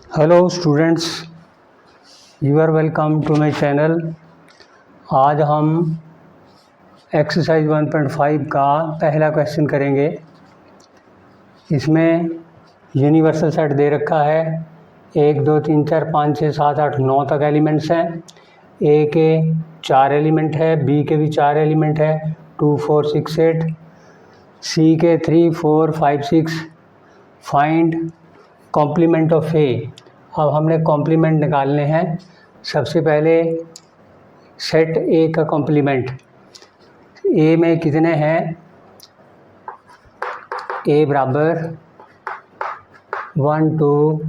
Hello students, you are welcome to my channel. आज हम exercise 1.5 का पहला क्वेश्चन करेंगे। इसमें यूनिवर्सल सेट दे रखा है। 1 2 3 4 5 6 7 8 9 तक एलिमेंट्स हैं। ए के 4 एलिमेंट है, बी के भी 4 एलिमेंट है, 2 4 6 8, सी के 3 4 5 6। फाइंड कॉम्प्लीमेंट ऑफ ए। अब हमने कॉम्प्लीमेंट निकालने हैं। सबसे पहले सेट ए का कॉम्प्लीमेंट। ए में कितने हैं? ए बराबर 1 2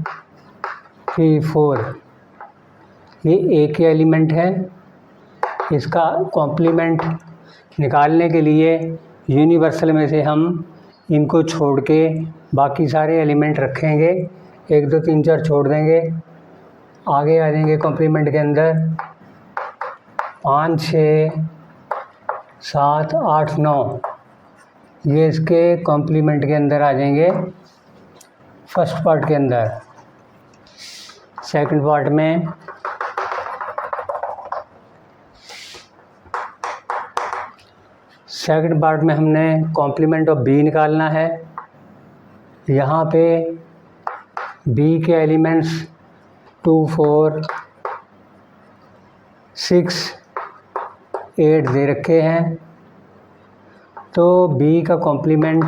3 4। ये ए के एलिमेंट है। इसका कॉम्प्लीमेंट निकालने के लिए यूनिवर्सल में से हम इनको छोड़ के बाकी सारे एलिमेंट रखेंगे। 1 2 3 4 छोड़ देंगे, आगे आ जाएंगे कॉम्प्लीमेंट के अंदर 5 6 7 8 9। ये इसके कॉम्प्लीमेंट के अंदर आ जाएंगे फर्स्ट पार्ट के अंदर। सेकंड पार्ट में हमने कॉम्प्लीमेंट ऑफ बी निकालना है। यहाँ पे बी के एलिमेंट्स 2 4 6 8 दे रखे हैं। तो बी का कॉम्प्लीमेंट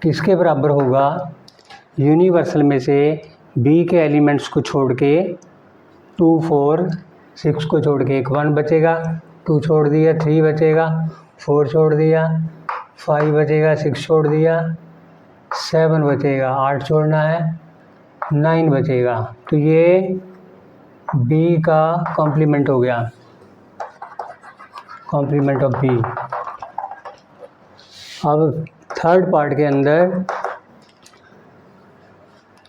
किसके बराबर होगा? यूनिवर्सल में से बी के एलिमेंट्स को छोड़ के 2 4 6 को छोड़ के एक 1 बचेगा, 2 छोड़ दिया 3 बचेगा, 4 छोड़ दिया 5 बचेगा, 6 छोड़ दिया 7 बचेगा, 8 छोड़ना है 9 बचेगा। तो ये बी का कॉम्प्लीमेंट हो गया, कॉम्प्लीमेंट ऑफ बी। अब थर्ड पार्ट के अंदर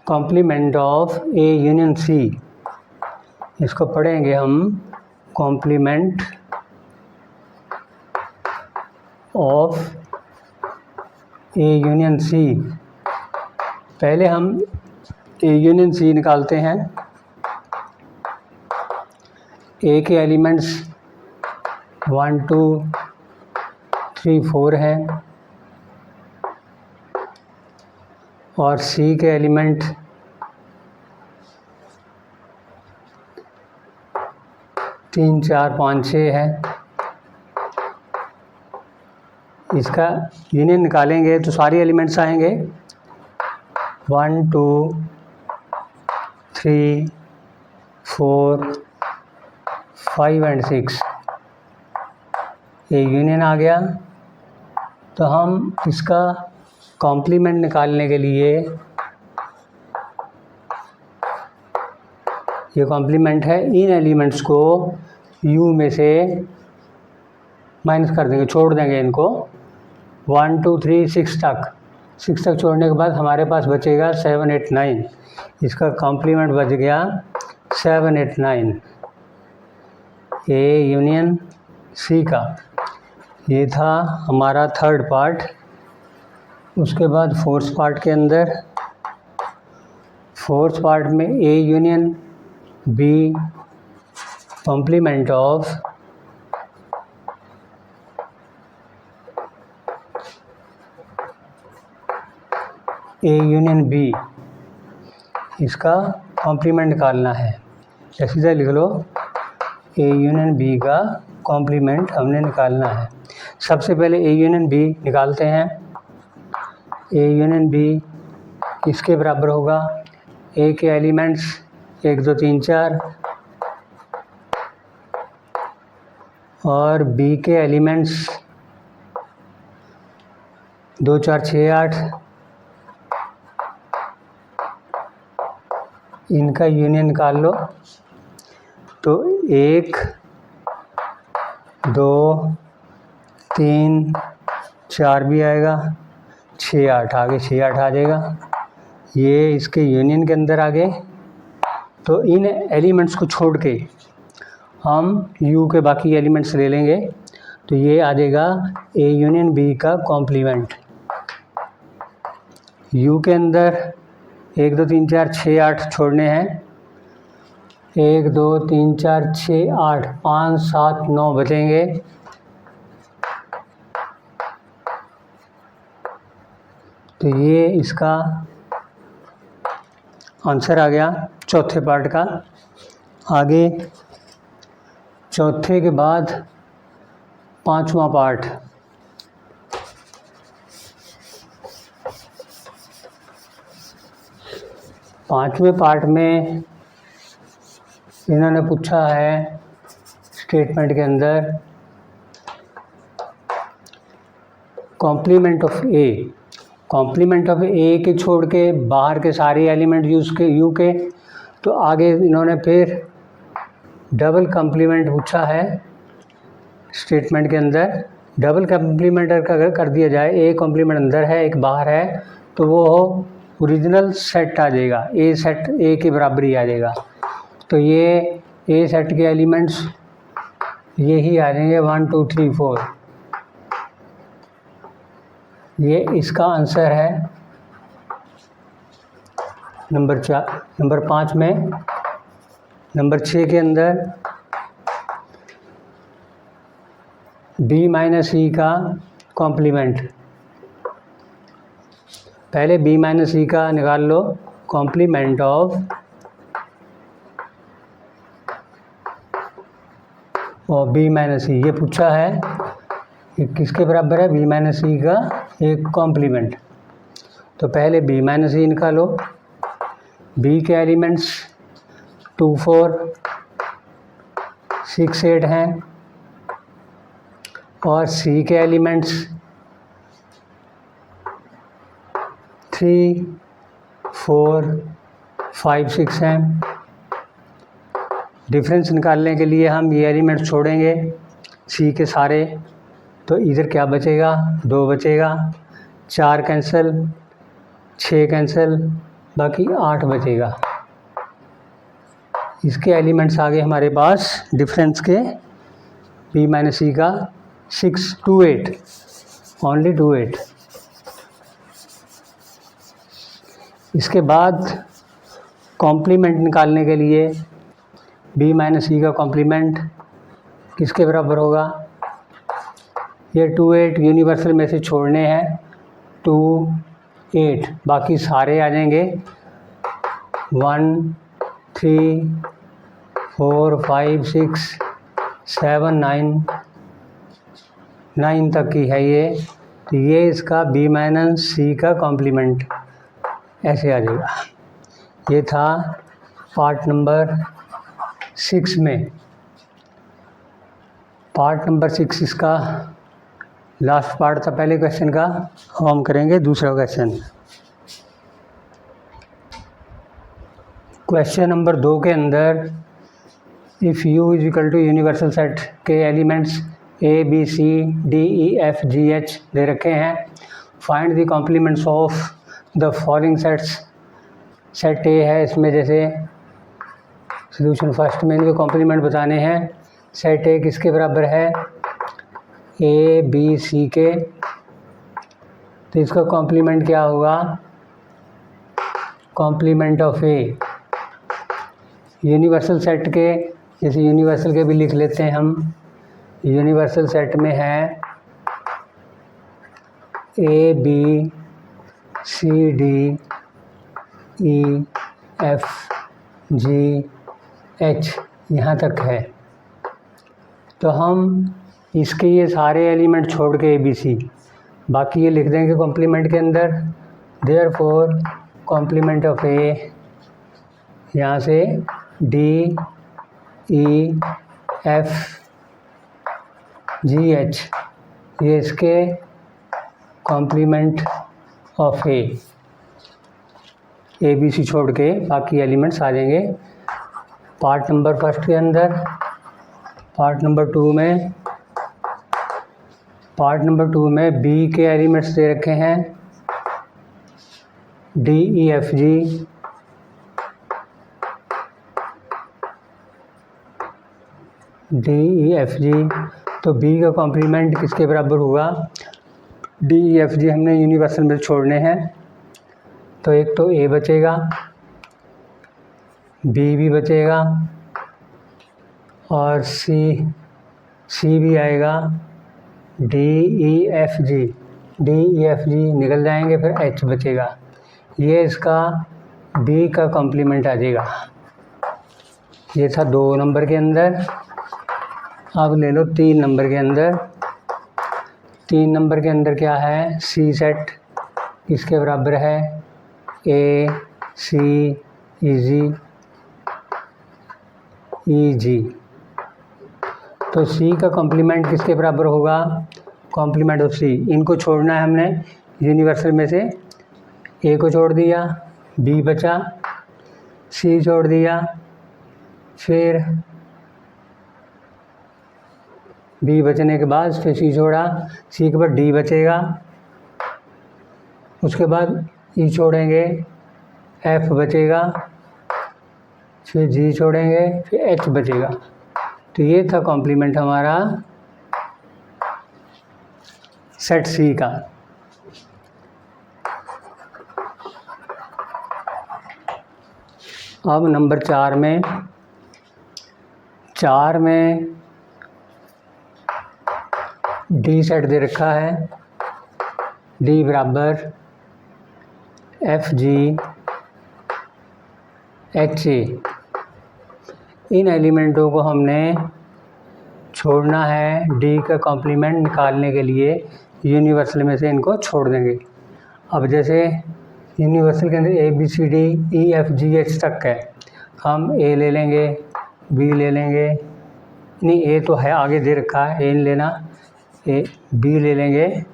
complement of A union C. इसको पढ़ेंगे हम complement of A union C. पहले हम ए यूनियन सी निकालते हैं। ए के एलिमेंट्स 1 2 3 4 हैं और सी के एलिमेंट 3 4 5 6 है। इसका यूनियन निकालेंगे तो सारे एलिमेंट्स आएंगे 1 2 3 4 5 एंड 6। ये यूनियन आ गया। तो हम इसका कॉम्प्लीमेंट निकालने के लिए, ये कॉम्प्लीमेंट है, इन एलिमेंट्स को यू में से माइनस कर देंगे, छोड़ देंगे इनको 1 2 3 6 तक। 6 तक छोड़ने के बाद हमारे पास बचेगा 7 8 9। इसका कॉम्प्लीमेंट बच गया 7 8 9 ए यूनियन सी का। ये था हमारा थर्ड पार्ट। उसके बाद फोर्थ पार्ट के अंदर, फोर्थ पार्ट में A union B complement of A union B. इसका कॉम्प्लीमेंट निकालना है। या सीधा लिख लो, ए यूनियन बी का कॉम्प्लीमेंट हमने निकालना है। सबसे पहले ए यूनियन बी निकालते हैं। ए यूनियन बी किसके बराबर होगा? ए के एलिमेंट्स 1 2 3 4 और बी के एलिमेंट्स 2 4 6 8। इनका यूनियन निकाल लो तो 1 2 3 4 भी आएगा, 6 8 आगे 6 8 आ जाएगा। ये इसके यूनियन के अंदर आ गए। तो इन एलिमेंट्स को छोड़ के हम यू के बाकी एलिमेंट्स ले लेंगे। तो ये आ जाएगा ए यूनियन बी का कॉम्प्लीमेंट। यू के अंदर 1 2 3 4 6 8 छोड़ने हैं। 1 2 3 4 6 8 5 7 9 बचेंगे। तो ये इसका आंसर आ गया चौथे पार्ट का। आगे चौथे के बाद पांचवा पार्ट। पांचवें पार्ट में इन्होंने पूछा है स्टेटमेंट के अंदर complement of A. Complement of A के छोड़ के बाहर के सारे एलिमेंट यू के, तो आगे इन्होंने फिर डबल कॉम्प्लीमेंट पूछा है स्टेटमेंट के अंदर। डबल कॉम्प्लीमेंट अगर कर दिया जाए, ए कॉम्प्लीमेंट अंदर है एक बाहर है, तो वो ओरिजिनल सेट आ जाएगा, ए सेट ए के बराबर ही आ जाएगा। तो ये ए सेट के एलिमेंट्स ये ही आ जाएंगे 1 2 3 4। ये इसका आंसर है नंबर 5 में। नंबर 6 के अंदर बी माइनस ई का कॉम्प्लीमेंट। पहले बी माइनस ई का निकाल लो, कॉम्प्लीमेंट ऑफ और बी माइनस ई। ये पूछा है कि किसके बराबर है, बी माइनस ई का एक कॉम्प्लीमेंट। तो पहले बी माइनस ई निकालो। बी के एलिमेंट्स 2 4 6 8 हैं और सी के एलिमेंट्स 3 4 5 6 हैं। डिफरेंस निकालने के लिए हम ये एलिमेंट छोड़ेंगे सी के सारे, तो इधर क्या बचेगा, 2 बचेगा, 4 कैंसिल, 6 कैंसिल, बाकी 8 बचेगा। इसके एलिमेंट्स आ गए हमारे पास डिफरेंस के, बी माइनस सी का 6 2 8, ओनली 2 8। इसके बाद कॉम्प्लीमेंट निकालने के लिए बी माइनस सी का कॉम्प्लीमेंट किसके बराबर होगा, ये 2 8 यूनिवर्सल में से छोड़ने हैं, 2 8, बाकी सारे आ जाएंगे 1 3 4 5 6 7 9 तक की है ये। तो ये इसका बी माइनस सी का कॉम्प्लीमेंट ऐसे आ जाएगा। ये था पार्ट नंबर 6 में। पार्ट नंबर 6 इसका लास्ट पार्ट था पहले क्वेश्चन का। हम करेंगे दूसरा क्वेश्चन। क्वेश्चन नंबर 2 के अंदर if U is equal to universal set के elements A B C D E F G H दे रखे हैं। Find the complements of the following sets. Set A है, इसमें जैसे सोल्यूशन फर्स्ट में इनके कॉम्प्लीमेंट बताने हैं। सेट ए किसके बराबर है, ए बी सी के, तो इसका कॉम्प्लीमेंट क्या होगा, complement of A. Universal set के जैसे यूनिवर्सल के भी लिख लेते हैं हम। यूनिवर्सल सेट में है A B C D E F G H, यहाँ तक है। तो हम इसके ये सारे एलिमेंट छोड़ के ए बी सी, बाकी ये लिख देंगे कॉम्प्लीमेंट के अंदर। देयरफॉर कॉम्प्लीमेंट ऑफ ए, यहाँ से D E F G H, ये इसके complement of A B C छोड़ के बाकी एलिमेंट्स आ जाएंगे। पार्ट नंबर फर्स्ट के अंदर। पार्ट नंबर 2 में बी के एलिमेंट्स दे रखे हैं डी ई एफ जी, तो बी का कॉम्प्लीमेंट किसके बराबर होगा, डी ई एफ जी हमने यूनिवर्सल में छोड़ने हैं, तो एक तो ए बचेगा, बी भी बचेगा और सी भी आएगा, डी ई एफ जी निकल जाएंगे, फिर एच बचेगा। ये इसका बी का कॉम्प्लीमेंट आ जाएगा। ये था 2 नंबर के अंदर। अब ले लो 3 नंबर के अंदर। 3 नंबर के अंदर क्या है, सी सेट इसके बराबर है ए सी ई जी। तो सी का कॉम्प्लीमेंट किसके बराबर होगा, कॉम्प्लीमेंट ऑफ सी। इनको छोड़ना है हमने यूनिवर्सल में से, ए को छोड़ दिया, बी बचा, सी छोड़ दिया, फिर बी बचने के बाद फिर सी छोड़ा, सी के बाद डी बचेगा, उसके बाद ई छोड़ेंगे, एफ बचेगा, फिर जी छोड़ेंगे, फिर एच बचेगा। तो ये था कॉम्प्लीमेंट हमारा सेट सी का। अब नंबर 4 में डी सेट दे रखा है, डी बराबर एफ जी एच ए। इन एलिमेंटों को हमने छोड़ना है, डी का कॉम्प्लीमेंट निकालने के लिए यूनिवर्सल में से इनको छोड़ देंगे। अब जैसे यूनिवर्सल के अंदर A B C D E F G H तक है, हम ए ले लेंगे, बी ले लेंगे, नहीं ए तो है आगे दे रखा है, ए नहीं लेना, ए बी ले लेंगे,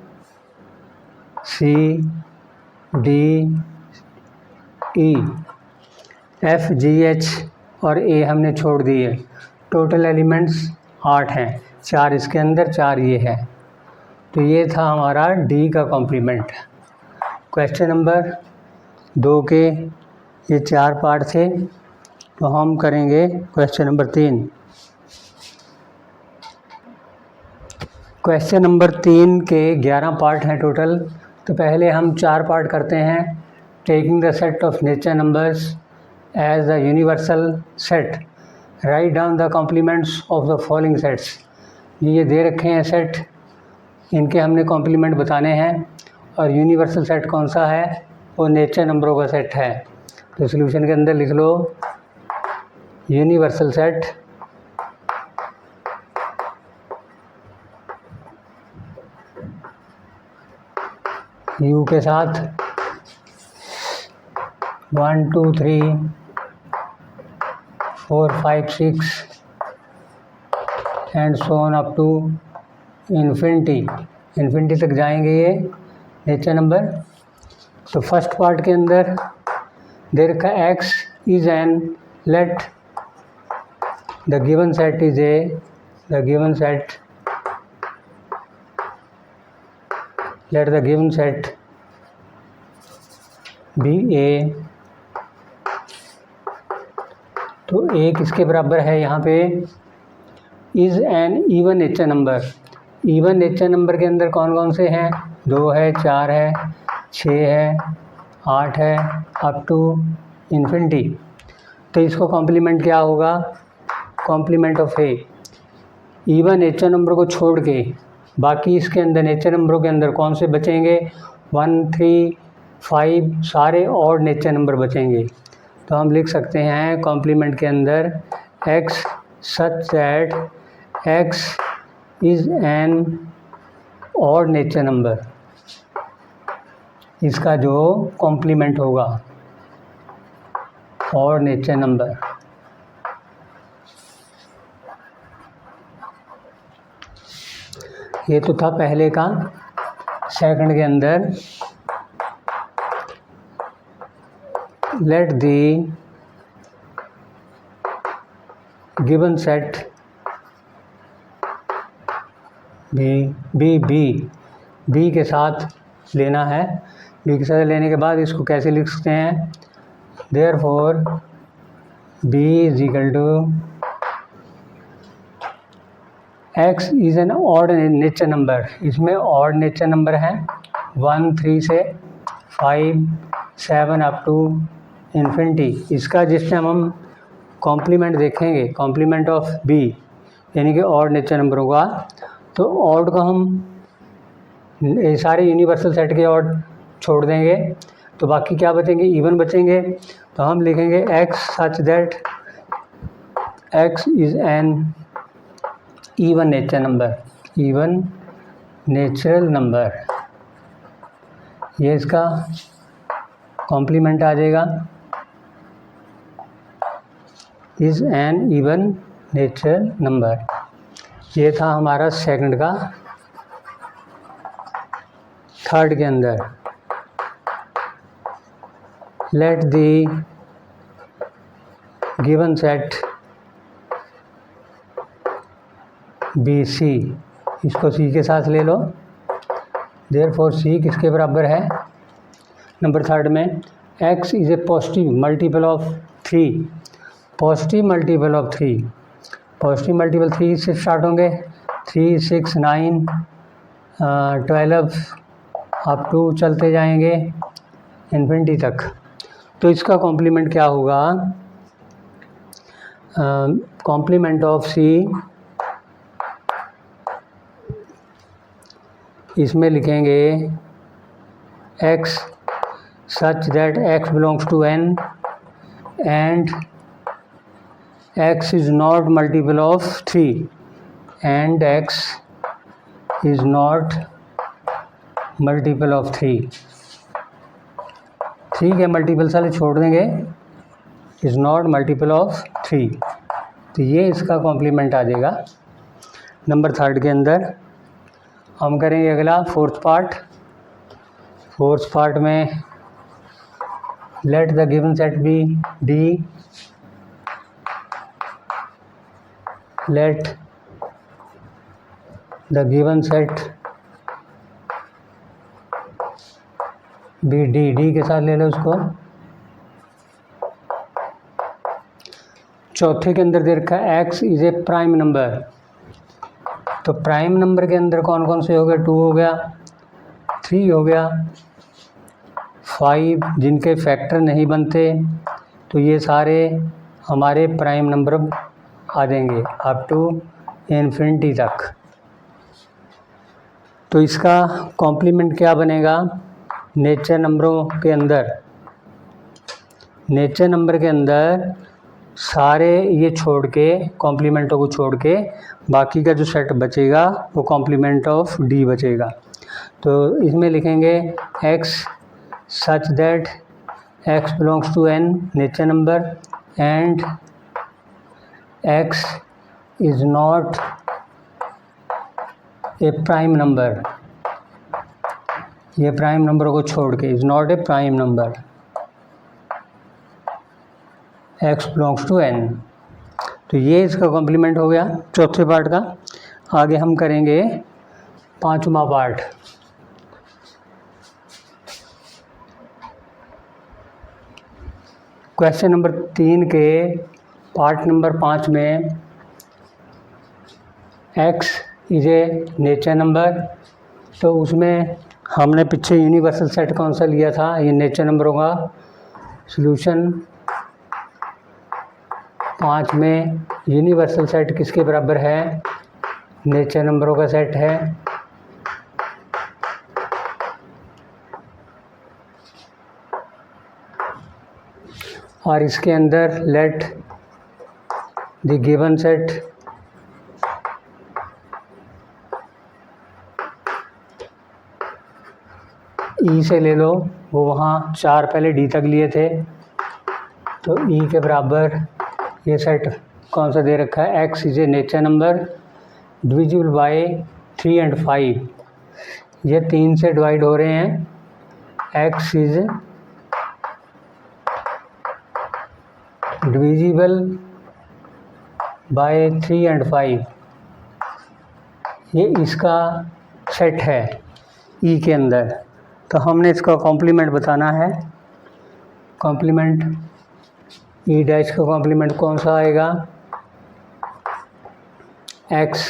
C D E F G H और ए हमने छोड़ दिए। टोटल एलिमेंट्स 8 हैं, 4 इसके अंदर, 4 ये है। तो ये था हमारा डी का कॉम्प्लीमेंट। क्वेश्चन नंबर 2 के ये 4 पार्ट थे, तो हम करेंगे क्वेश्चन नंबर 3। क्वेश्चन नंबर 3 के 11 पार्ट हैं टोटल। तो पहले हम 4 पार्ट करते हैं। Taking the set of nature numbers as the universal set, write down the complements of the following sets. ये दे रखे हैं सेट, इनके हमने कॉम्प्लीमेंट बताने हैं, और यूनिवर्सल सेट कौन सा है, वो नेचर नंबरों का सेट है। तो सॉल्यूशन के अंदर लिख लो यूनिवर्सल सेट यू के साथ 1 2 3 4 5 6 and so on up to infinity तक जाएंगे ये नेचर नंबर। तो फर्स्ट पार्ट के अंदर दे रखा x is an let the given set is A let the given set be a। तो a किसके बराबर है यहाँ पे, is an even nature number. Even nature number के अंदर कौन कौन से हैं, 2 है, 4 है, 6 है, 8 है, अप टू इन्फिनिटी। तो इसको कॉम्प्लीमेंट क्या होगा, complement of A. Even nature number को छोड़ के बाकी इसके अंदर नेचर नंबरों के अंदर कौन से बचेंगे, 1 3 5 सारे और नेचर नंबर बचेंगे। तो हम लिख सकते हैं कॉम्प्लीमेंट के अंदर x such that x is an odd nature number. इसका जो कॉम्प्लीमेंट होगा ऑड नेचर नंबर। ये तो था पहले का। सेकंड के अंदर let the given set B के साथ लेना है। बी के साथ लेने के बाद इसको कैसे लिख सकते हैं, therefore B is equal to x is an odd nature number. इसमें ऑड नेचर नंबर हैं 1 3 से 5 7 अप टू इन्फिनिटी। इसका जिस टाइम हम कॉम्प्लीमेंट देखेंगे, कॉम्प्लीमेंट ऑफ बी यानी कि ऑड नेचर नंबरों का, तो ऑड को हम ये सारे यूनिवर्सल सेट के ऑड छोड़ देंगे, तो बाकी क्या बचेंगे, इवन बचेंगे। तो हम लिखेंगे x such that x is an even nature number, even natural number, ये इसका कॉम्प्लीमेंट आ जाएगा, is an even natural number. ये था हमारा सेकंड का। थर्ड के अंदर let the given set be C, इसको सी के साथ ले लो। देयरफॉर सी किसके बराबर है, नंबर थर्ड में x is a positive multiple of 3, positive multiple of 3, positive multiple 3 से स्टार्ट होंगे, 3, 6, 9, 12 अप टू चलते जाएंगे इन्फिनिटी तक। तो इसका कॉम्प्लीमेंट क्या होगा, कॉम्प्लीमेंट ऑफ सी, इसमें लिखेंगे x such that x belongs to N and x is not multiple of 3 and x is not multiple of 3। ठीक है, मल्टीपल सारे छोड़ देंगे, इज़ नॉट मल्टीपल ऑफ 3, तो ये इसका कॉम्प्लीमेंट आ जाएगा नंबर थर्ड के अंदर। हम करेंगे अगला फोर्थ पार्ट। फोर्थ पार्ट में let the given set be D, let the given set be D, D के साथ ले लो उसको। चौथे के अंदर दे रखा है x is a prime number, तो प्राइम नंबर के अंदर कौन कौन से हो गए, 2 हो गया, 3 हो गया, 5 जिनके फैक्टर नहीं बनते, तो ये सारे हमारे प्राइम नंबर आ जाएंगे अप टू इन्फिनिटी तक। तो इसका कॉम्प्लीमेंट क्या बनेगा, नेचर नंबरों के अंदर, नेचर नंबर के अंदर सारे ये छोड़ के, कॉम्प्लीमेंटों को छोड़ के बाकी का जो सेट बचेगा वो कॉम्प्लीमेंट ऑफ डी बचेगा। तो इसमें लिखेंगे x such that x belongs to N nature number and x is not a prime number, ये प्राइम नंबरों को छोड़ के, is not a prime number, x belongs to N. तो ये इसका कॉम्प्लीमेंट हो गया चौथे पार्ट का। आगे हम करेंगे पांचवा पार्ट। क्वेश्चन नंबर 3 के पार्ट नंबर 5 में x is a nature number, तो उसमें हमने पीछे यूनिवर्सल सेट कौन सा लिया था, ये नेचर नंबरों का सॉल्यूशन। 5 में यूनिवर्सल सेट किसके बराबर है, नेचर नंबरों का सेट है। और इसके अंदर लेट द गिवन सेट ई से ले लो, वो वहाँ 4 पहले डी तक लिए थे, तो ई के बराबर ये सेट कौन सा दे रखा है, x is a nature number divisible by 3 and 5, ये 3 से डिवाइड हो रहे हैं, x is divisible by 3 and 5, ये इसका सेट है ई के अंदर। तो हमने इसका कॉम्प्लीमेंट बताना है, कॉम्प्लीमेंट ई डैश का कॉम्प्लीमेंट कौन सा आएगा, x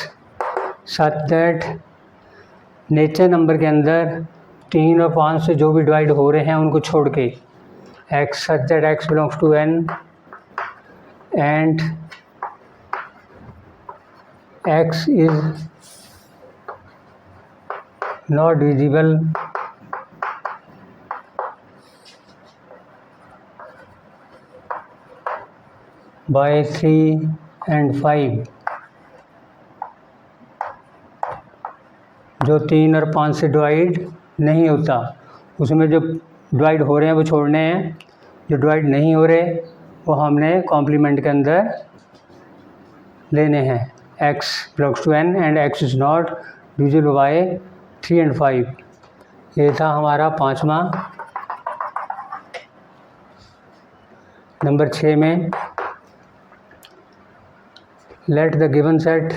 such that nature number के अंदर 3 और 5 से जो भी डिवाइड हो रहे हैं उनको छोड़ के x such that x belongs to n and x is not divisible by 3 and 5, जो 3 और 5 से डिवाइड नहीं होता, उसमें जो डिवाइड हो रहे हैं वो छोड़ने हैं, जो डिवाइड नहीं हो रहे वो हमने कॉम्प्लीमेंट के अंदर लेने हैं। x belongs to n and x is not divisible by 3 and 5। ये था हमारा 5वां। नंबर 6 में let the given set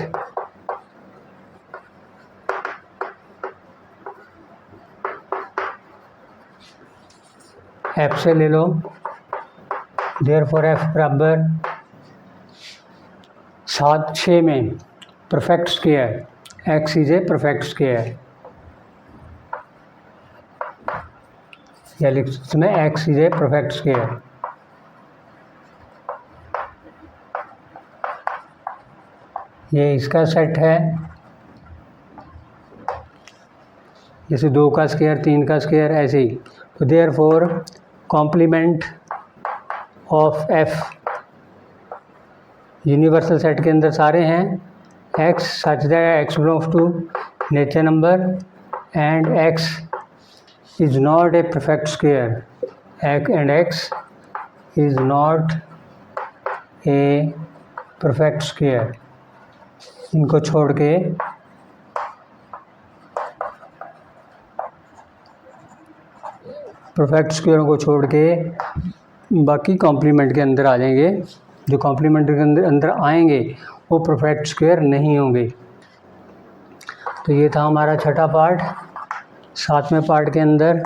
f से ले लो, देयरफॉर f बराबर 6 में perfect square, x is a perfect square, या लिख इसमें x is a perfect square. ये इसका सेट है, जैसे 2 का स्क्वायर 3 का स्क्वायर ऐसे ही। तो therefore complement of f universal set के अंदर सारे हैं x such that x belongs to nature number and x is not a perfect square and x is not a perfect square. इनको छोड़ के परफेक्ट स्क्वायरों को छोड़ के बाकी कॉम्प्लीमेंट के अंदर आ जाएंगे। जो कॉम्प्लीमेंट के अंदर आएंगे वो परफेक्ट स्क्वायर नहीं होंगे। तो ये था हमारा छठा पार्ट। 7वें पार्ट के अंदर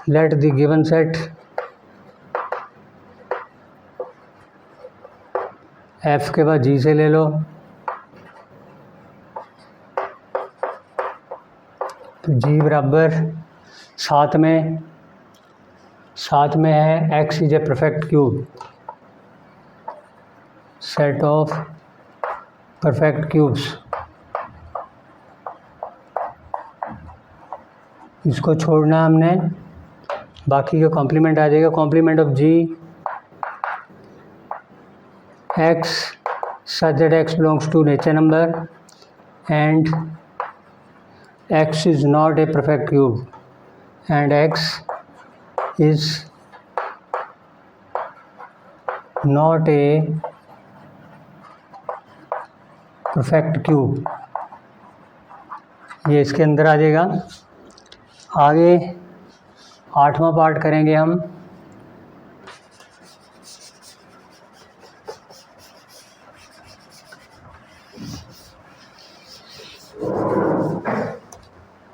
let the given set f के बाद g से ले लो, तो g बराबर 7 में है x is a perfect cube, set of perfect cubes. इसको छोड़ना हमने, बाकी का कॉम्प्लीमेंट आ जाएगा। Complement of g x such that x belongs to nature number and x is not a perfect cube and x is not a perfect cube। ये इसके अंदर आ जाएगा। आगे 8वां पार्ट करेंगे हम।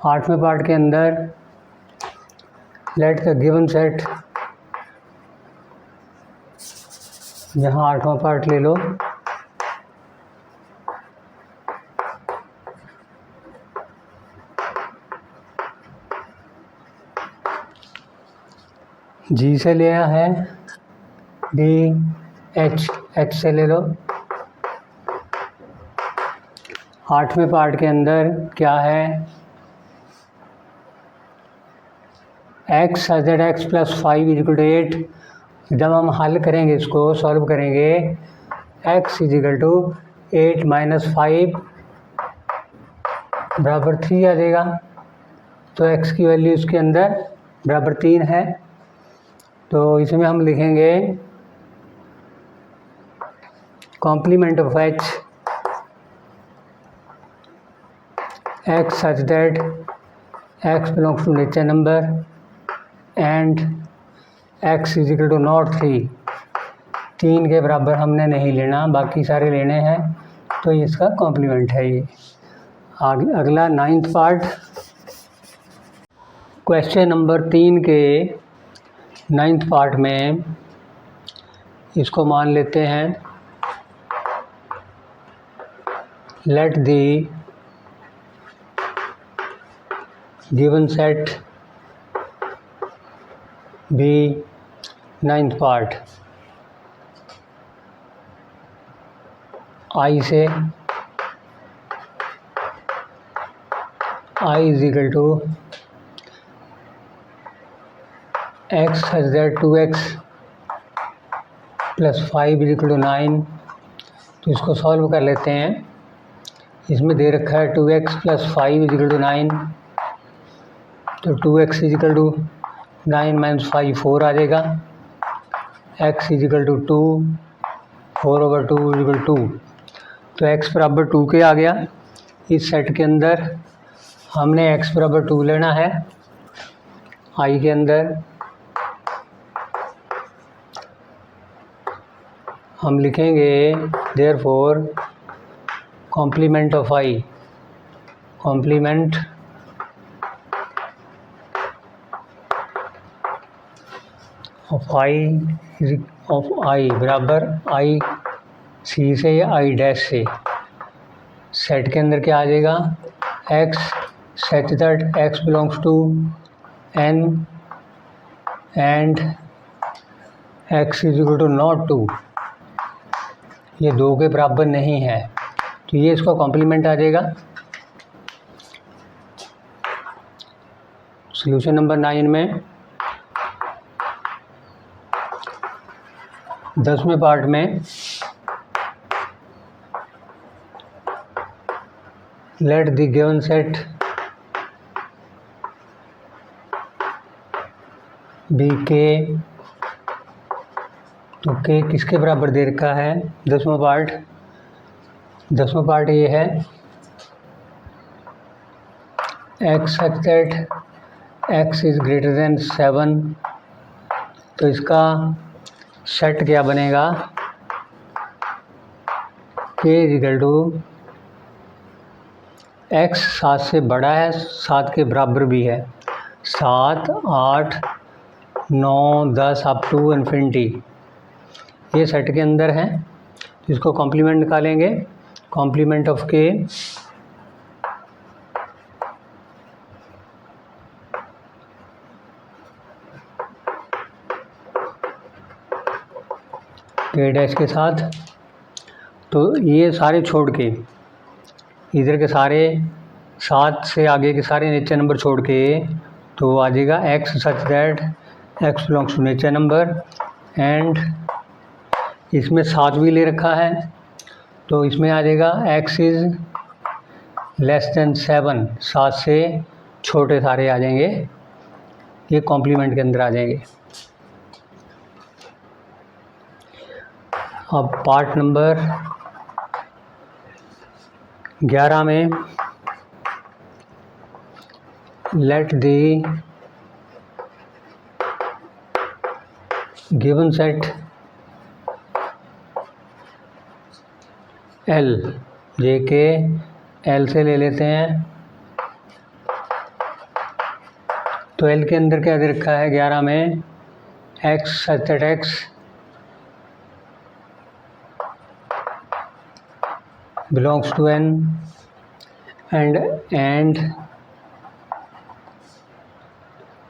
आठवें पार्ट के अंदर लेट द गिवन सेट, यहाँ 8वां पार्ट ले लो। जी से लिया है, डी एच से ले लो। 8वें पार्ट के अंदर क्या है, x such that x plus 5 is equal to 8। जब हम हल करेंगे, इसको सॉल्व करेंगे, x is equal to 8 minus 5 बराबर 3 आ जाएगा। तो x की वैल्यू इसके अंदर बराबर 3 है। तो इसमें हम लिखेंगे complement of h x such that x belongs to nature number and x is equal to not 3 के बराबर हमने नहीं लेना, बाकी सारे लेने हैं। तो इसका कॉम्प्लीमेंट है ये। अगला 9th पार्ट, क्वेश्चन नंबर 3 के 9th पार्ट में इसको मान लेते हैं let the given set be ninth part I से I is equal to x such that 2x plus 5 is equal to 9। तो इसको सॉल्व कर लेते हैं। इसमें दे रखा है 2x plus 5 is equal to 9। तो 2x is equal to 9 minus 5 4 आ जाएगा। x is equal to 2, 4/2 is equal 2। तो x बराबर 2 के आ गया। इस सेट के अंदर हमने x बराबर 2 लेना है। i के अंदर हम लिखेंगे therefore complement of i, complement of i बराबर i c से या i डैश से। सेट के अंदर क्या आ जाएगा, x such that x belongs to n and x is equal to not 2, ये 2 के बराबर नहीं है। तो ये इसका कॉम्प्लीमेंट आ जाएगा। सॉल्यूशन नंबर 9 में 10वें पार्ट में let the given set B K. तो के किसके बराबर दे रखा है, 10वां पार्ट ये है x such that x is greater than 7। तो इसका सेट क्या बनेगा, k is equal to x 7 से बड़ा है, 7 के बराबर भी है, 7, 8, 9, 10 अप टू इन्फिनिटी, ये सेट के अंदर है। इसको कॉम्प्लीमेंट निकालेंगे, कॉम्प्लीमेंट ऑफ के डैश के साथ। तो ये सारे छोड़ के इधर के सारे 7 से आगे के सारे नेचर नंबर छोड़ के तो आ जाएगा x such that x belongs to nature number and इसमें 7 भी ले रखा है। तो इसमें आ जाएगा x इज़ लेस देन 7, 7 से छोटे सारे आ जाएंगे, ये कॉम्प्लीमेंट के अंदर आ जाएंगे। अब पार्ट नंबर 11 में let the given set L, जे के L से ले लेते हैं। तो L के अंदर क्या दे रखा है 11 में, x such that x belongs to n and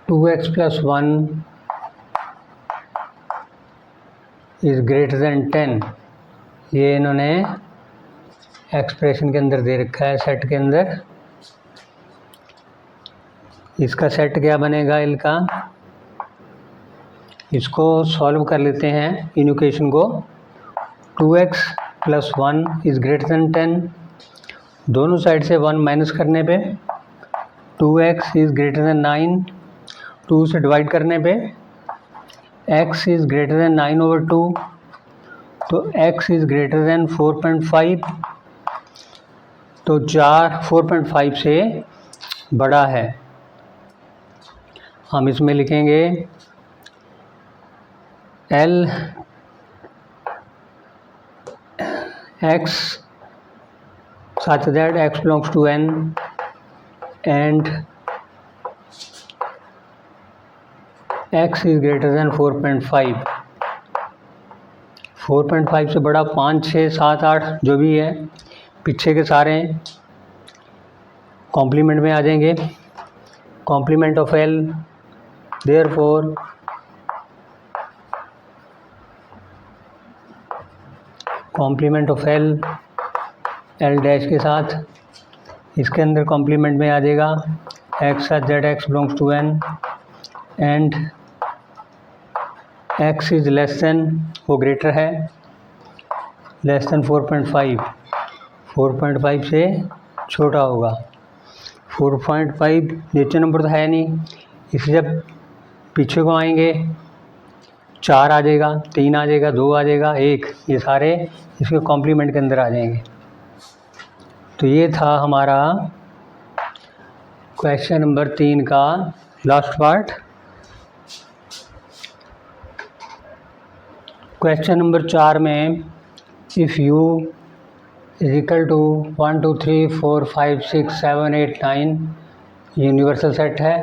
2x plus 1 is greater than 10। ये इन्होंने एक्सप्रेशन के अंदर दे रखा है सेट के अंदर। इसका सेट क्या बनेगा L का, इसको सॉल्व कर लेते हैं इन इक्वेशन को। 2x plus 1 is greater than 10, दोनों साइड से 1 माइनस करने पे 2x इज़ ग्रेटर देन 9, 2 से डिवाइड करने पे x इज़ ग्रेटर देन 9/2, तो x इज़ ग्रेटर देन 4.5। तो 4.5 से बड़ा है। हम इसमें लिखेंगे L x such that x belongs to n and x is greater than 4.5। 4.5 से बड़ा 5, 6, 7, 8 जो भी है, पीछे के सारे कॉम्प्लीमेंट में आ जाएंगे। Complement of L, therefore complement of L, L dash के साथ, इसके अंदर कॉम्प्लीमेंट में आ जाएगा x such that x belongs to N and x is less than, वो ग्रेटर है, लेस देन 4.5, 4.5 से छोटा होगा। 4.5 नेचर नंबर तो है नहीं, इसे जब पीछे को आएंगे 4 आ जाएगा, 3 आ जाएगा, 2 आ जाएगा, 1, ये सारे इसके कॉम्प्लीमेंट के अंदर आ जाएंगे। तो ये था हमारा क्वेश्चन नंबर 3 का लास्ट पार्ट। क्वेश्चन नंबर 4 में if U is equal to 1 2 3 4 5 6 7 8 9 universal set है।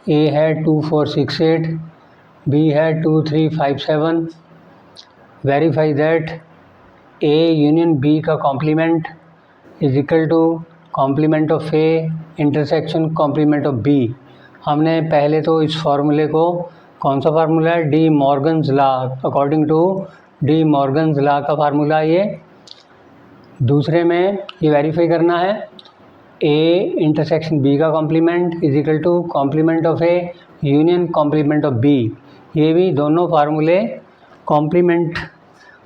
ए है 2 4 6 8, बी है 2 3 5 7। Verify that A union B का complement is equal to complement of A intersection complement of B. हमने पहले तो इस फॉर्मूले को, कौन सा फार्मूला है, De Morgan's law, according to De Morgan's law का फार्मूला ये। दूसरे में ये वेरीफाई करना है ए इंटरसेक्शन बी का complement is equal to complement of A union complement of B. ये भी दोनों फार्मूले कॉम्प्लीमेंट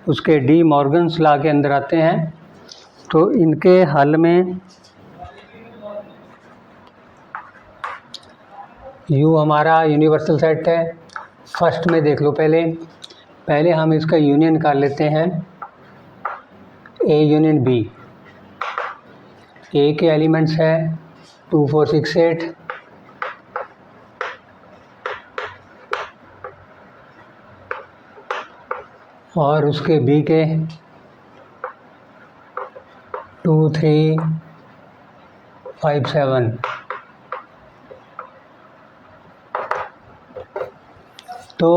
उसके डी मॉर्गन्स लॉ के अंदर आते हैं। तो इनके हल में यू हमारा यूनिवर्सल सेट है। फर्स्ट में देख लो, पहले हम इसका यूनियन कर लेते हैं ए यूनियन बी। ए के एलिमेंट्स है 2 4 6 8, और उसके बी के 2 3 5 7। तो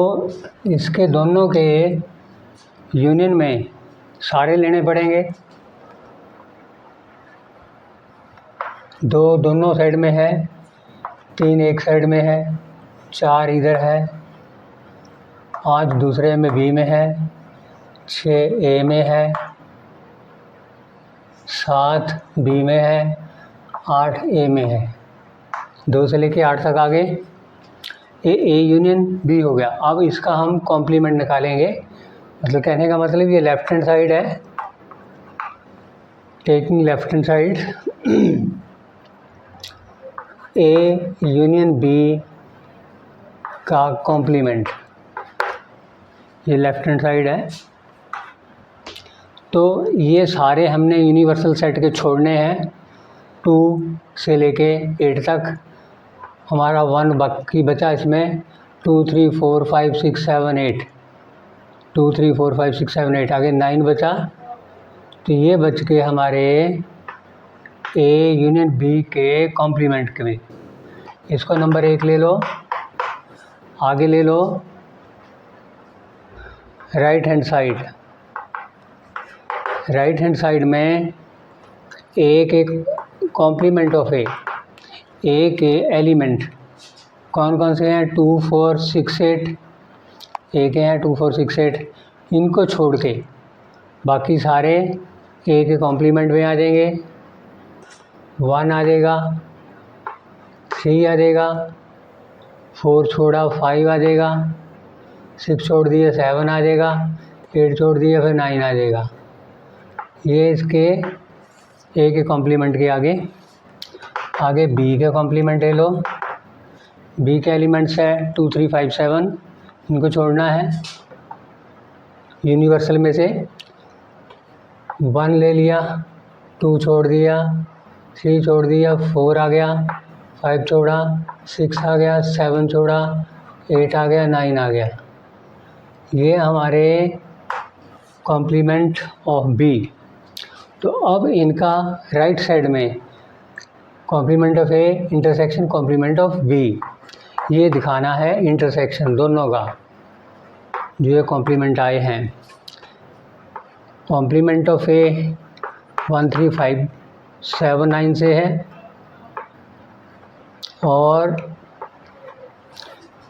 इसके दोनों के यूनियन में सारे लेने पड़ेंगे। दोनों साइड में है, 3 एक साइड में है, 4 इधर है, 5 दूसरे में बी में है, 6 ए में है, 7 बी में है, 8 ए में है। 2 से लेके 8 तक आ गए। ए यूनियन बी हो गया। अब इसका हम कॉम्प्लीमेंट निकालेंगे। मतलब कहने का मतलब ये लेफ्ट हैंड साइड है, taking left hand side A union B का कॉम्प्लीमेंट, ये लेफ्ट हैंड साइड है। तो ये सारे हमने यूनिवर्सल सेट के छोड़ने हैं 2 से लेके 8 तक। हमारा 1 बाकी बचा इसमें 2 3 4 5 6 7 8, 2 3 4 5 6 7 8, आगे 9 बचा। तो ये बच के हमारे ए यूनियन बी के कॉम्प्लीमेंट के में। इसको नंबर 1 ले लो। आगे ले लो right hand side. Right hand side में ए के कॉम्प्लीमेंट ऑफ ए के एलिमेंट कौन कौन से हैं, 2 4 6 8, ए के हैं 2 4 6 8। इनको छोड़ के बाकी सारे ए के कॉम्प्लीमेंट में आ जाएंगे। 1 आ जाएगा, 3 आ जाएगा, 4 छोड़ा 5 आ जाएगा, 6 छोड़ दिया 7 आ जाएगा, 8 छोड़ दिया फिर 9 आ जाएगा। ये इसके ए के कॉम्प्लीमेंट के आगे बी के कॉम्प्लीमेंट ले लो। बी के एलिमेंट्स है 2 3 5 7, इनको छोड़ना है यूनिवर्सल में से। 1 ले लिया, 2 छोड़ दिया, 3 छोड़ दिया, 4 आ गया, 5 छोड़ा, 6 आ गया, 7 छोड़ा, 8 आ गया, 9 आ गया। ये हमारे कॉम्प्लीमेंट ऑफ बी। तो अब इनका राइट साइड में complement of A intersection complement of B, ये दिखाना है इंटरसेक्शन दोनों का जो ये कॉम्प्लीमेंट आए हैं। कॉम्प्लीमेंट ऑफ ए 1 3 5 7 9 से है और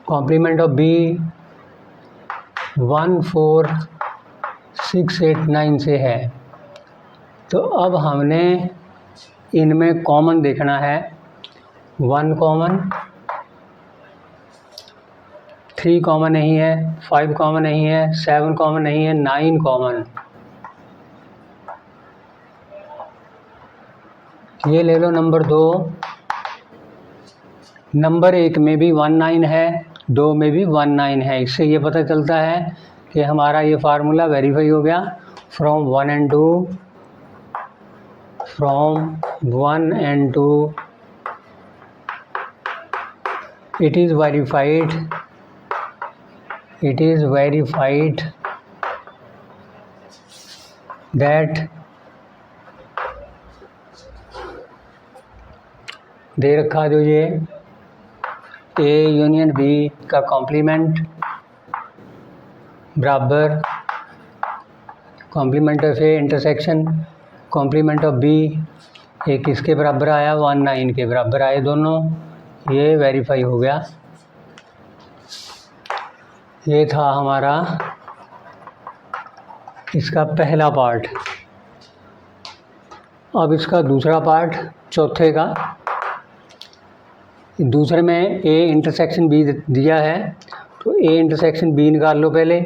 कॉम्प्लीमेंट ऑफ बी 1 4 6, 8, 9 से है। तो अब हमने इनमें कॉमन देखना है। 1 कॉमन, 3 कॉमन नहीं है, 5 कॉमन नहीं है, 7 कॉमन नहीं है, 9 कॉमन। ये ले लो नंबर 2। नंबर 1 में भी 1 9 है, 2 में भी 1 9 है। इससे ये पता चलता है कि हमारा ये फार्मूला वेरीफाई हो गया। From 1 and 2, it is verified that दे रखा जो ये A यूनियन B का कॉम्प्लीमेंट बराबर complement of A intersection complement of B, ये किसके बराबर आया? 1 9 के बराबर आए दोनों। ये वेरीफाई हो गया। ये था हमारा इसका पहला पार्ट। अब इसका दूसरा पार्ट, चौथे का। दूसरे में A इंटरसेक्शन B दिया है, तो A इंटरसेक्शन B निकाल लो पहले।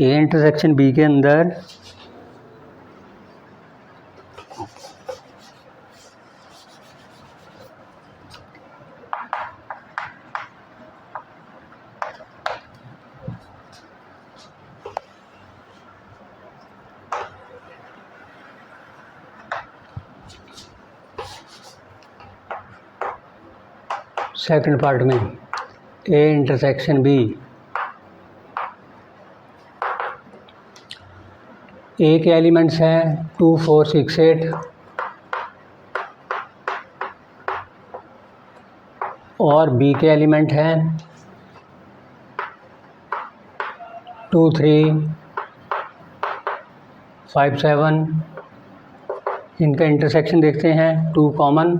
A इंटरसेक्शन B के अंदर सेकंड पार्ट में A इंटरसेक्शन B, A के एलिमेंट्स हैं 2, 4, 6, 8 और B के एलिमेंट हैं 2, 3, 5, 7। इनका इंटरसेक्शन देखते हैं। 2 कॉमन,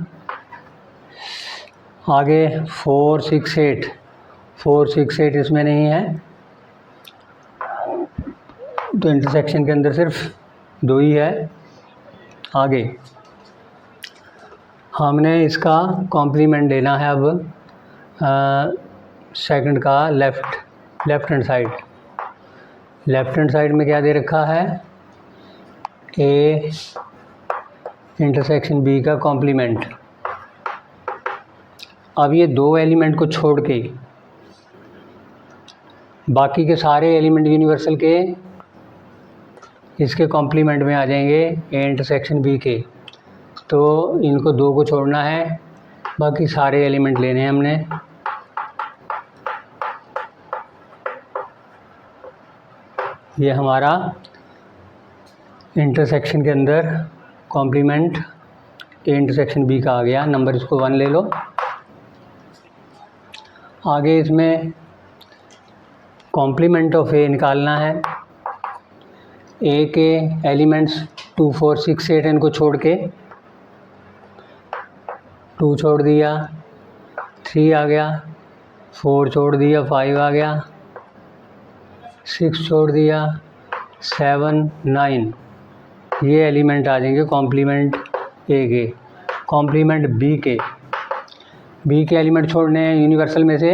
आगे 4, 6, 8। 4, 6, 8 इसमें नहीं है, तो इंटरसेक्शन के अंदर सिर्फ 2 ही है। आगे हमने इसका कॉम्प्लीमेंट लेना है अब सेकंड का left hand side. Left hand side में क्या दे रखा है? A इंटरसेक्शन B का कॉम्प्लीमेंट। अब ये 2 एलिमेंट को छोड़ के बाकी के सारे एलिमेंट यूनिवर्सल के इसके कॉम्प्लीमेंट में आ जाएंगे A इंटरसेक्शन B के। तो इनको 2 को छोड़ना है, बाकी सारे एलिमेंट लेने हैं हमने। ये हमारा इंटरसेक्शन के अंदर कॉम्प्लीमेंट A इंटरसेक्शन B का आ गया। नंबर इसको 1 ले लो। आगे इसमें कॉम्प्लीमेंट ऑफ A निकालना है। A के एलिमेंट्स 2, 4, 6, 8 इनको छोड़ के 2 छोड़ दिया, 3 आ गया, 4 छोड़ दिया, 5 आ गया, 6 छोड़ दिया, 7, 9। ये एलिमेंट आ जाएंगे कॉम्प्लीमेंट A के। कॉम्प्लीमेंट B के एलिमेंट छोड़ने हैं यूनिवर्सल में से।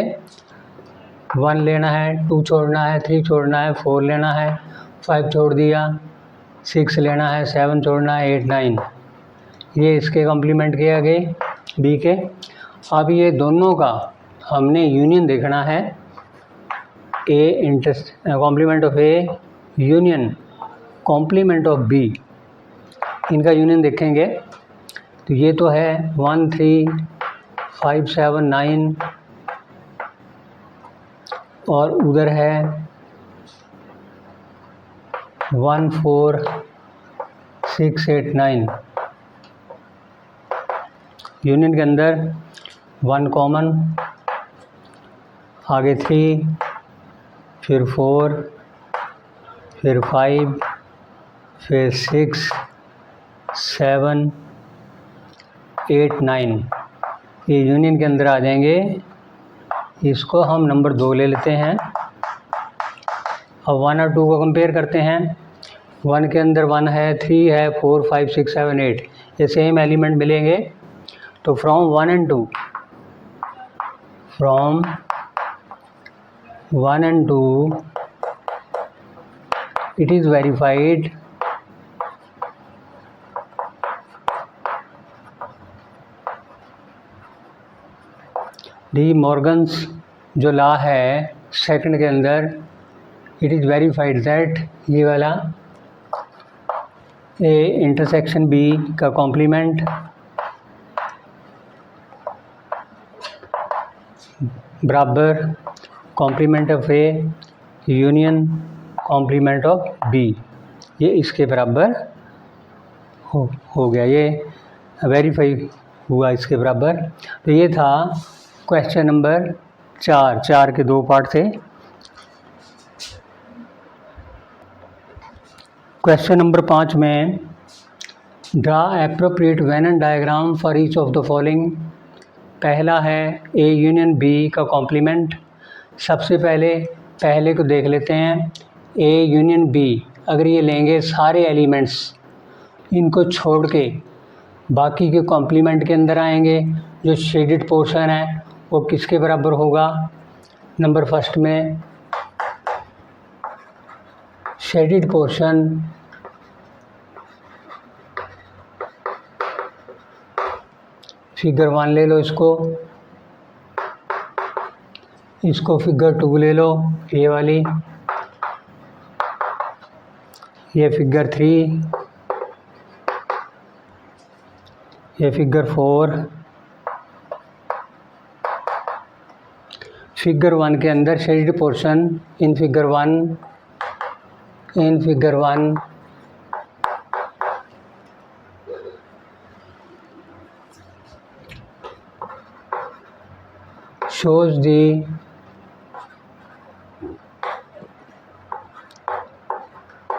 1 लेना है, 2 छोड़ना है, 3 छोड़ना है, 4 लेना है, 5 छोड़ दिया, 6 लेना है, 7 छोड़ना है, 8, 9। ये इसके कॉम्प्लीमेंट के आ गए B के। अब ये दोनों का हमने यूनियन देखना है। Complement of A union complement of B, इनका यूनियन देखेंगे। तो ये तो है 1, 3, 5, 7, 9 और उधर है 1, 4, 6, 8, 9। यूनियन के अंदर 1 कॉमन, आगे 3, फिर 4, फिर 5, फिर 6, 7, 8, 9। ये यूनियन के अंदर आ जाएंगे। इसको हम नंबर 2 ले लेते हैं। अब 1 और 2 को कंपेयर करते हैं। 1 के अंदर 1 है, 3 है, 4, 5, 6, 7, 8 ये सेम एलिमेंट मिलेंगे। तो from 1 and 2 it is verified De Morgan's जो लॉ है सेकंड के अंदर, इट इज़ वेरीफाइड दैट ये वाला ए इंटरसेक्शन बी का कॉम्प्लीमेंट बराबर complement of A union complement of B, ये इसके बराबर हो गया, ये वेरीफाई हुआ इसके बराबर। तो ये था क्वेश्चन नंबर 4 के 2 पार्ट थे। क्वेश्चन नंबर 5 में draw appropriate venom diagram for each of the following. पहला है ए यूनियन बी का कॉम्प्लीमेंट। सबसे पहले को देख लेते हैं। ए यूनियन बी अगर ये लेंगे सारे एलिमेंट्स, इनको छोड़ के बाकी के कॉम्प्लीमेंट के अंदर आएंगे, जो शेडेड पोर्शन है वो किसके बराबर होगा। नंबर फर्स्ट में शेडेड पोर्शन फिगर 1 ले लो, इसको फिगर 2 ले लो, ये वाली, ये फिगर 3, ये फिगर 4। फिगर 1 के अंदर shaded portion in figure 1 shows the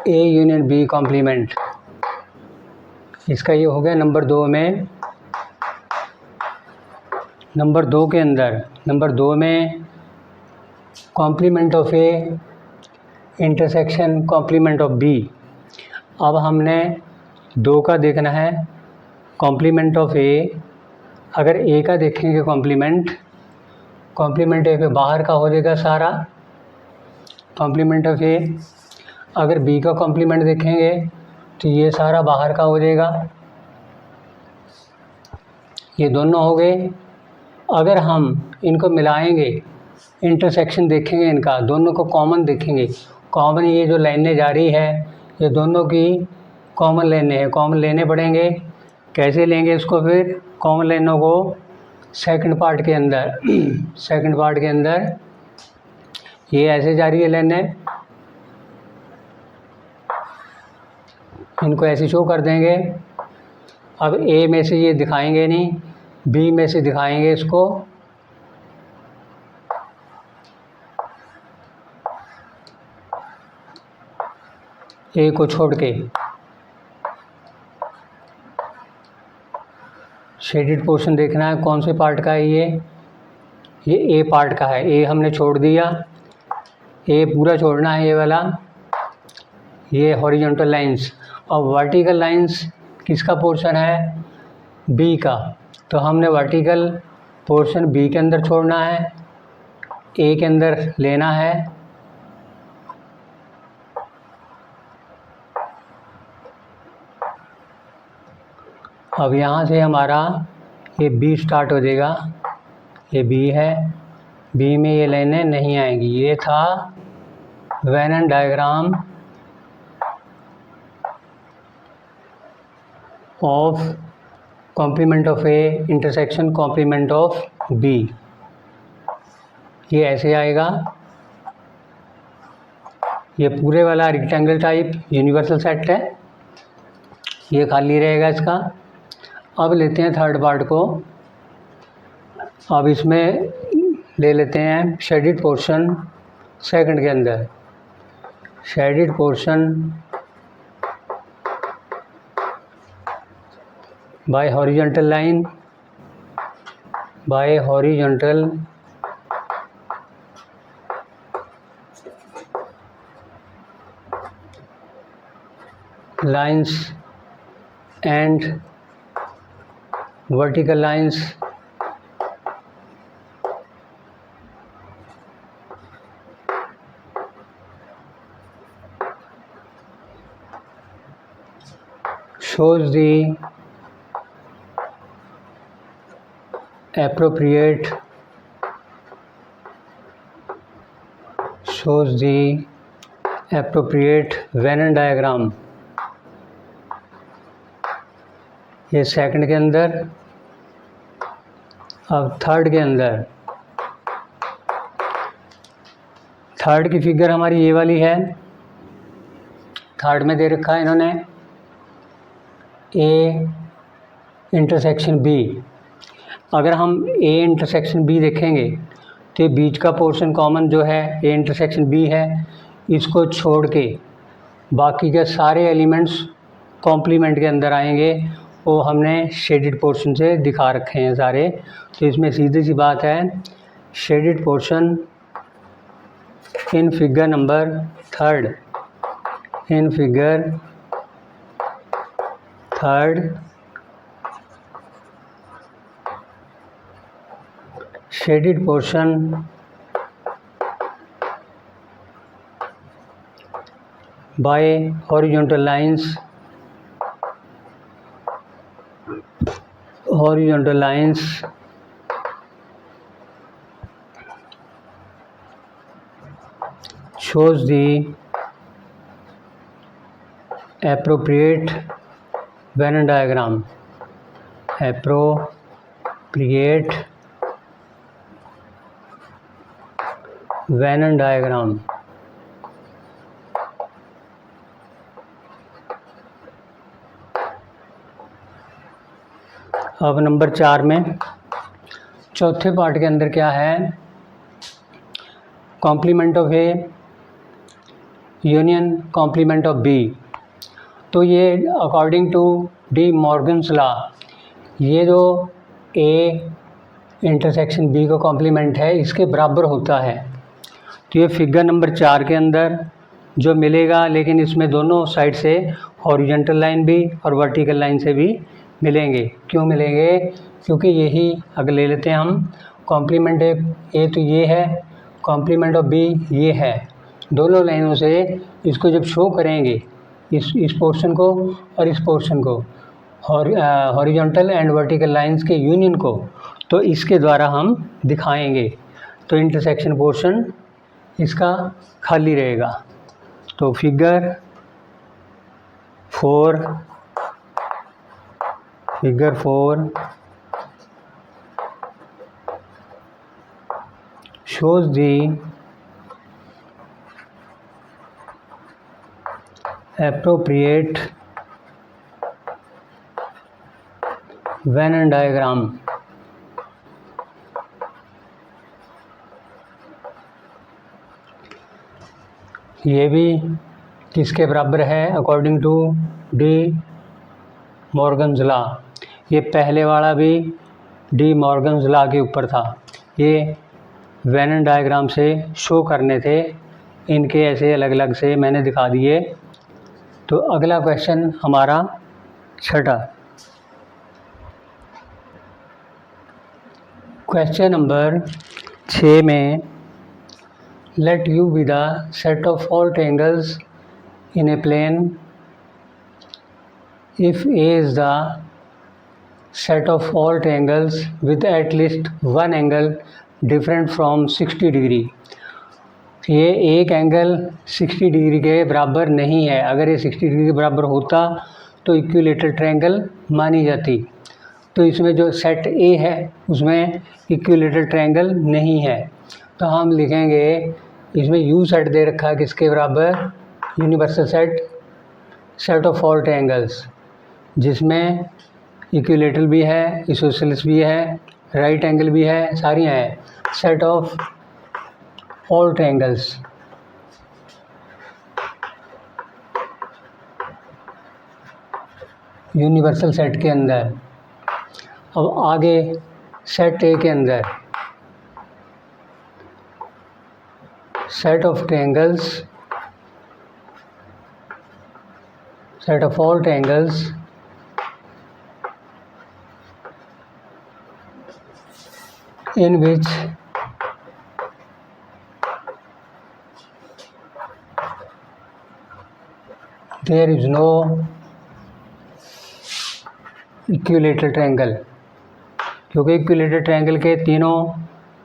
A union B complement. इसका ये हो गया। नंबर 2 में, नंबर 2 के अंदर, नंबर 2 में complement of A intersection complement of B. अब हमने 2 का देखना है कॉम्प्लीमेंट ऑफ ए। अगर ए का देखेंगे कॉम्प्लीमेंट ए पे बाहर का हो जाएगा सारा कॉम्प्लीमेंट ऑफ ए। अगर बी का कॉम्प्लीमेंट देखेंगे तो ये सारा बाहर का हो जाएगा। ये दोनों हो गए। अगर हम इनको मिलाएंगे, इंटरसेक्शन देखेंगे, इनका दोनों को कॉमन देखेंगे, कॉमन ये जो लाइनें जा रही है ये दोनों की कॉमन लाइनें हैं, कॉमन लेने पड़ेंगे। कैसे लेंगे इसको फिर कॉमन लाइनों को? सेकंड पार्ट के अंदर ये ऐसे जा रही है लाइनें, इनको ऐसे शो कर देंगे। अब ए में से ये दिखाएंगे नहीं, बी में से दिखाएंगे इसको। ए को छोड़ के शेडेड पोर्शन देखना है कौन से पार्ट का है। ये ए पार्ट का है। ए हमने छोड़ दिया, ए पूरा छोड़ना है ये वाला, ये हॉरिजॉन्टल लाइंस। और वर्टिकल लाइंस किसका पोर्शन है? बी का। तो हमने वर्टिकल पोर्शन बी के अंदर छोड़ना है, ए के अंदर लेना है। अब यहाँ से हमारा ये बी स्टार्ट हो जाएगा। ये बी है, बी में ये लाइनें नहीं आएंगी। ये था Venn diagram of complement of A intersection complement of B. ये ऐसे आएगा। ये पूरे वाला रेक्टेंगल टाइप यूनिवर्सल सेट है, ये खाली रहेगा इसका। अब लेते हैं थर्ड पार्ट को। अब इसमें ले लेते हैं शेडेड पोर्शन सेकंड के अंदर। Shaded portion bye horizontal line, bye horizontal lines and vertical lines shows the appropriate Venn diagram। ये सेकंड के अंदर। अब थर्ड के अंदर, थर्ड की फिगर हमारी ये वाली है। थर्ड में दे रखा है इन्होंने ए इंटरसेक्शन बी। अगर हम ए इंटरसेक्शन बी देखेंगे तो ये बीच का पोर्शन कॉमन जो है ए इंटरसेक्शन बी है, इसको छोड़ के बाकी के सारे एलिमेंट्स कॉम्प्लीमेंट के अंदर आएंगे। वो हमने शेडेड पोर्शन से दिखा रखे हैं सारे। तो इसमें सीधी सी बात है, shaded portion in figure number third, shaded portion by horizontal lines shows the appropriate Venn diagram। अब नंबर 4 में, चौथे पार्ट के अंदर क्या है, complement of A union complement of B. तो ये according to De Morgan's law, ये जो ए इंटरसेक्शन बी का कॉम्प्लीमेंट है इसके बराबर होता है। तो ये फिगर नंबर 4 के अंदर जो मिलेगा, लेकिन इसमें दोनों साइड से हॉरिजॉन्टल लाइन भी और वर्टिकल लाइन से भी मिलेंगे। क्यों मिलेंगे? क्योंकि यही अगर ले लेते हैं हम, कॉम्प्लीमेंट ए तो ये है, कॉम्प्लीमेंट ऑफ बी ये है। दोनों लाइनों से इसको जब शो करेंगे, इस पोर्शन को और इस पोर्शन को, हॉरिजॉन्टल एंड वर्टिकल लाइंस के यूनियन को, तो इसके द्वारा हम दिखाएंगे। तो इंटरसेक्शन पोर्शन इसका खाली रहेगा। तो figure 4 shows the appropriate Venn diagram। ये भी किसके बराबर है? According to De Morgan's law. ये पहले वाला भी डी मॉर्गन्स लॉ के ऊपर था। ये वेन डायग्राम से शो करने थे, इनके ऐसे अलग अलग से मैंने दिखा दिए। तो अगला क्वेश्चन हमारा छठा, क्वेश्चन नंबर 6 में, let U be the set of all triangles in a plane if A is the set of all triangles with at least one angle different from 60 degree. ये एक एंगल 60 डिग्री के बराबर नहीं है। अगर ये 60 degree के बराबर होता तो इक्विलेटरल ट्रायंगल मानी जाती। तो इसमें जो सेट ए है उसमें इक्विलेटरल ट्रायंगल नहीं है। तो हम लिखेंगे, इसमें यू सेट दे रखा है किसके बराबर? Universal set of all triangles, जिसमें इक्विलेटरल भी है, इसोसेलेस भी है, राइट एंगल भी है, सारी हैं। Set of all triangles. Universal set के अंदर। अब आगे सेट ए के अंदर, set of triangles set of all triangles in which there is no equilateral triangle, क्योंकि इक्विलेटरल ट्रायंगल के तीनों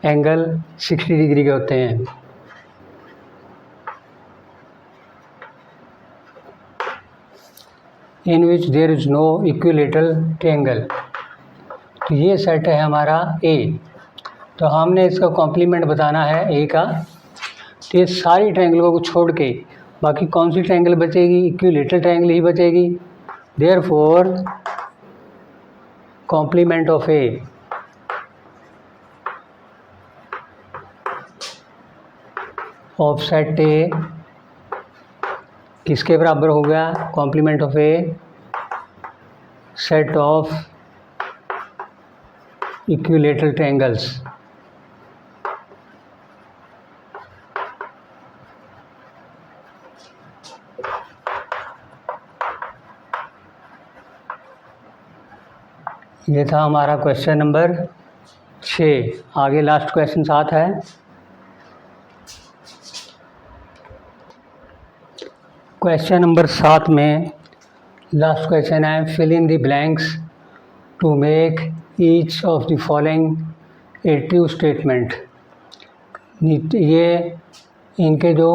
एंगल 60 डिग्री के होते हैं। In which there is no equilateral triangle, तो ये सेट है हमारा ए। तो हमने इसका कॉम्प्लीमेंट बताना है ए का। तो ये सारी ट्रायंगलों को छोड़ के बाकी कौन सी ट्रायंगल बचेगी? इक्विलेटरल ट्रायंगल ही बचेगी। Therefore complement of A of set A किसके बराबर हो गया? Complement of A set of equilateral triangles. ये था हमारा क्वेश्चन नंबर 6। आगे लास्ट क्वेश्चन 7 है। क्वेश्चन नंबर 7 में लास्ट क्वेश्चन है, fill in the blanks to make each of the following a true statement. ये इनके जो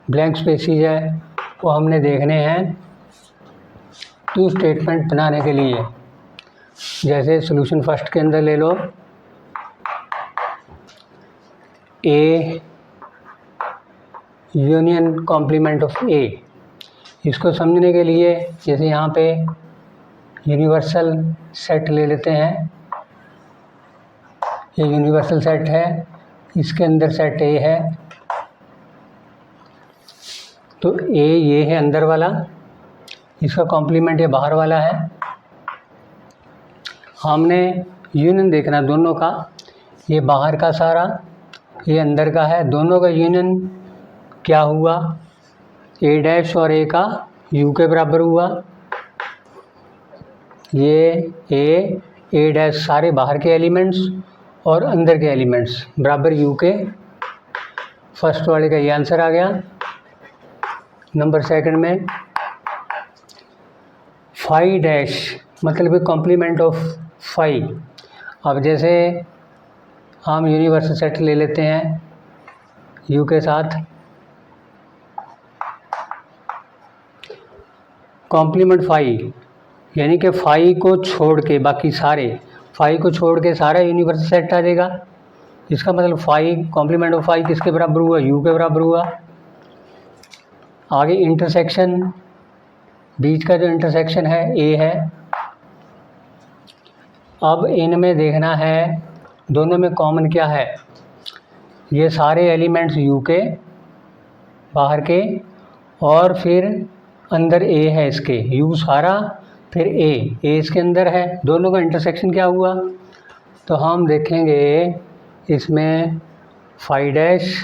ब्लैंक स्पेसिस है वो हमने देखने हैं ट्रू स्टेटमेंट बनाने के लिए। जैसे सॉल्यूशन फर्स्ट के अंदर ले लो, ए यूनियन कॉम्प्लीमेंट ऑफ ए। इसको समझने के लिए जैसे यहाँ पे यूनिवर्सल सेट ले लेते हैं। ये यूनिवर्सल सेट है, इसके अंदर सेट ए है, तो ए ये है अंदर वाला, इसका कॉम्प्लीमेंट ये बाहर वाला है। हमने यूनियन देखना दोनों का, ये बाहर का सारा, ये अंदर का है, दोनों का यूनियन क्या हुआ? ए डैश और ए का यू के बराबर हुआ। ये ए डैश सारे बाहर के एलिमेंट्स और अंदर के एलिमेंट्स बराबर यू के। फर्स्ट वाले का ये आंसर आ गया। नंबर सेकंड में फाई डैश मतलब कॉम्प्लीमेंट ऑफ फाई। अब जैसे हम यूनिवर्सल सेट ले लेते हैं यू के साथ, कॉम्प्लीमेंट फाई यानी कि फाई को छोड़ के बाकी सारे, फाई को छोड़ के सारा यूनिवर्सल सेट आ जाएगा। इसका मतलब फाई कॉम्प्लीमेंट ऑफ फाई किसके बराबर हुआ? यू के बराबर हुआ। आगे इंटरसेक्शन, बीच का जो इंटरसेक्शन है ए है। अब इनमें देखना है दोनों में कॉमन क्या है। ये सारे एलिमेंट्स यू के बाहर के और फिर अंदर ए है इसके, यू सारा फिर ए इसके अंदर है। दोनों का इंटरसेक्शन क्या हुआ? तो हम देखेंगे इसमें phi dash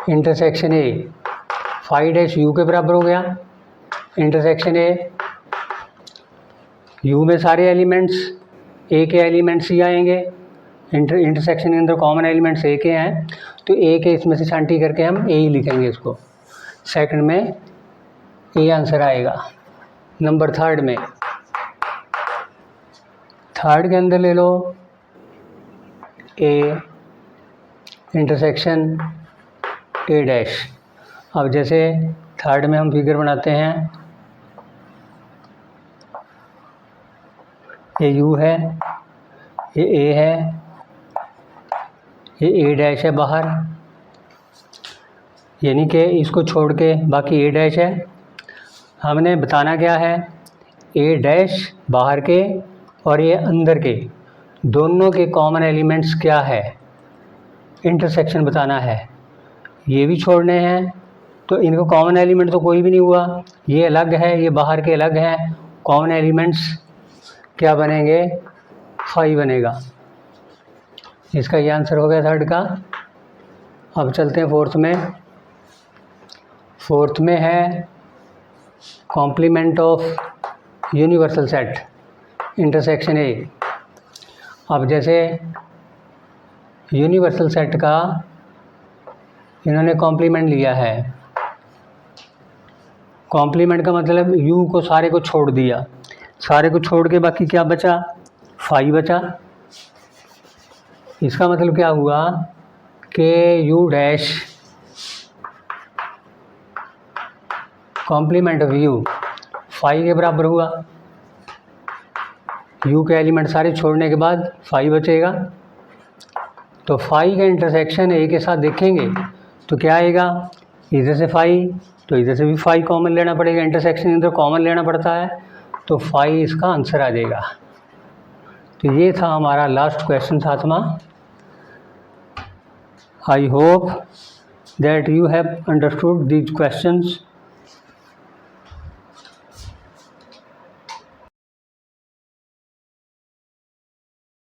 intersection A, phi dash U के बराबर हो गया। इंटरसेक्शन ए, यू में सारे एलिमेंट्स ए के एलिमेंट्स ही आएंगे। इंटरसेक्शन के अंदर कॉमन एलिमेंट्स ए के हैं, तो ए के इसमें से छांटी करके हम ए ही लिखेंगे इसको। सेकंड में ए आंसर आएगा। नंबर थर्ड में, थर्ड के अंदर ले लो ए इंटरसेक्शन ए डैश। अब जैसे थर्ड में हम फिगर बनाते हैं, ये यू है, ये ए है, ये ए डैश है बाहर, यानी कि इसको छोड़ के बाकी ए डैश है। हमने बताना क्या है? ए डैश बाहर के और ये अंदर के दोनों के कॉमन एलिमेंट्स क्या है, इंटरसेक्शन बताना है। ये भी छोड़ने हैं, तो इनको कॉमन एलिमेंट तो कोई भी नहीं हुआ, ये अलग है, ये बाहर के अलग हैं। कॉमन एलिमेंट्स क्या बनेंगे? फाई बनेगा। इसका ये आंसर हो गया थर्ड का। अब चलते हैं फोर्थ में। फोर्थ में है complement of universal set intersection A. अब जैसे यूनिवर्सल सेट का इन्होंने कॉम्प्लीमेंट लिया है, कॉम्प्लीमेंट का मतलब यू को सारे को छोड़ दिया, सारे को छोड़ के बाकी क्या बचा, फाई बचा। इसका मतलब क्या हुआ कि U dash complement of U phi के बराबर हुआ। यू के एलिमेंट सारे छोड़ने के बाद फाई बचेगा, तो फाई का इंटरसेक्शन ए के साथ देखेंगे तो क्या आएगा, इधर से फाई तो इधर से भी फाई कॉमन लेना पड़ेगा, इंटरसेक्शन इधर कॉमन लेना पड़ता है, तो फाई इसका आंसर आ जाएगा। तो ये था हमारा लास्ट क्वेश्चन 7वां। I hope that you have understood these questions